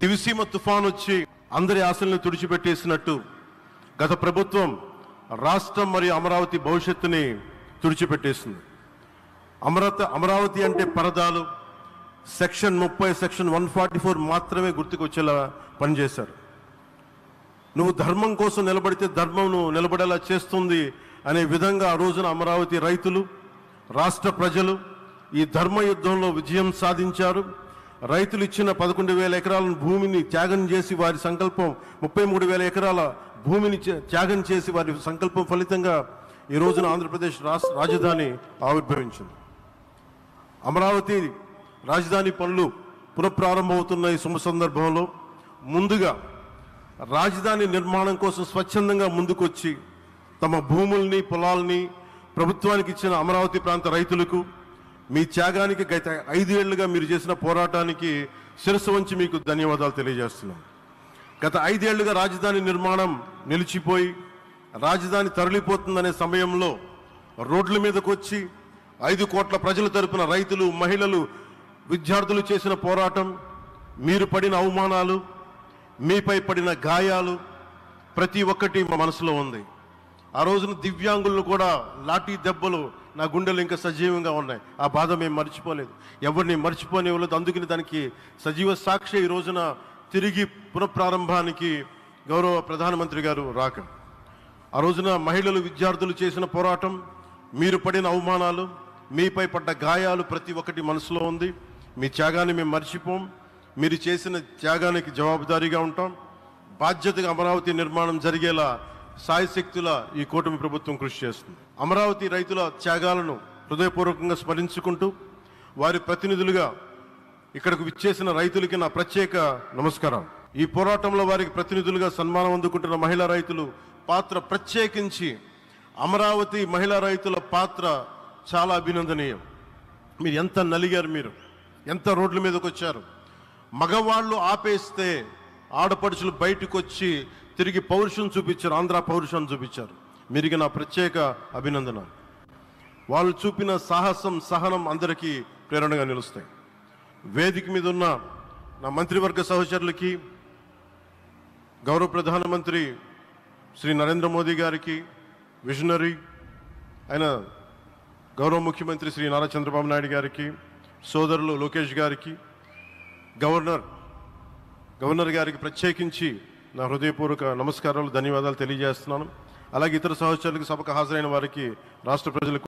దివిసీమ తుఫాన్ వచ్చి అందరి ఆశలను తుడిచిపెట్టేసినట్టు గత ప్రభుత్వం రాష్ట్రం మరియు అమరావతి భవిష్యత్తుని తుడిచిపెట్టేసింది. అమరావతి అంటే పరదాలు, సెక్షన్ 30, సెక్షన్ 144 మాత్రమే గుర్తుకొచ్చేలా పనిచేశారు. నువ్వు ధర్మం కోసం నిలబడితే ధర్మం నువ్వు నిలబడేలా చేస్తుంది అనే విధంగా ఆ రోజున అమరావతి రైతులు, రాష్ట్ర ప్రజలు ఈ ధర్మ యుద్ధంలో విజయం సాధించారు. రైతులు ఇచ్చిన 11,000 ఎకరాల భూమిని త్యాగం చేసి వారి సంకల్పం 33,000 ఎకరాల భూమిని త్యాగం చేసి వారి సంకల్పం ఫలితంగా ఈ రోజున ఆంధ్రప్రదేశ్ రాజధాని ఆవిర్భవించింది. అమరావతి రాజధాని పనులు పునఃప్రారంభమవుతున్న ఈ శుభ సందర్భంలో ముందుగా రాజధాని నిర్మాణం కోసం స్వచ్ఛందంగా ముందుకొచ్చి తమ భూముల్ని, పొలాల్ని ప్రభుత్వానికి ఇచ్చిన అమరావతి ప్రాంత రైతులకు మీ త్యాగానికి గత 5 ఏళ్లుగా మీరు చేసిన పోరాటానికి శిరస్సు వంచి మీకు ధన్యవాదాలు తెలియజేస్తున్నాం. గత 5 ఏళ్లుగా రాజధాని నిర్మాణం నిలిచిపోయి రాజధాని తరలిపోతుందనే సమయంలో రోడ్ల మీదకు వచ్చి 5 కోట్ల ప్రజల తరపున రైతులు, మహిళలు, విద్యార్థులు చేసిన పోరాటం, మీరు పడిన అవమానాలు, మీపై పడిన గాయాలు ప్రతి ఒక్కటి మా మనసులో ఉంది. ఆ రోజున దివ్యాంగులను కూడా లాఠీ దెబ్బలు నా గుండెలు ఇంకా సజీవంగా ఉన్నాయి. ఆ బాధ మేము మర్చిపోలేదు, ఎవరిని మర్చిపోనివ్వలేదు. అందుకని దానికి సజీవ సాక్షి ఈ రోజున తిరిగి పునఃప్రారంభానికి గౌరవ ప్రధానమంత్రి గారు రాక, ఆ రోజున మహిళలు, విద్యార్థులు చేసిన పోరాటం, మీరు పడిన అవమానాలు, మీపై పడ్డ గాయాలు ప్రతి ఒక్కటి మనసులో ఉంది. మీ త్యాగాన్ని మేము మర్చిపోం. మీరు చేసిన త్యాగానికి జవాబుదారీగా ఉంటాం. బాధ్యతగా అమరావతి నిర్మాణం జరిగేలా సాయశక్తుల ఈ కూటమి ప్రభుత్వం కృషి చేస్తుంది. అమరావతి రైతుల త్యాగాలను హృదయపూర్వకంగా స్మరించుకుంటూ వారి ప్రతినిధులుగా ఇక్కడకు విచ్చేసిన రైతులకి నా ప్రత్యేక నమస్కారం. ఈ పోరాటంలో వారికి ప్రతినిధులుగా సన్మానం అందుకుంటున్న మహిళా రైతులు పాత్ర, ప్రత్యేకించి అమరావతి మహిళా రైతుల పాత్ర చాలా అభినందనీయం. మీరు ఎంత నలిగారు, మీరు ఎంత రోడ్ల మీదకి వచ్చారు. మగవాళ్ళు ఆపేస్తే ఆడపడుచులు బయటకు వచ్చి తిరిగి పౌరుషం చూపించారు, ఆంధ్ర పౌరుషాన్ని చూపించారు. మీరికి నా ప్రత్యేక అభినందన. వాళ్ళు చూపిన సాహసం, సహనం అందరికీ ప్రేరణగా నిలుస్తాయి. వేదిక మీద ఉన్న నా మంత్రివర్గ సహచరులకి, గౌరవ ప్రధానమంత్రి శ్రీ నరేంద్ర మోదీ గారికి, విజనరీ అయిన గౌరవ ముఖ్యమంత్రి శ్రీ నారా చంద్రబాబు నాయుడు గారికి, సోదరులు లోకేష్ గారికి, గవర్నర్ గారికి ప్రత్యేకించి నా హృదయపూర్వక నమస్కారాలు, ధన్యవాదాలు తెలియజేస్తున్నాను. అలాగే ఇతర సహచరులకు, సభకు హాజరైన వారికి, రాష్ట్ర ప్రజలకు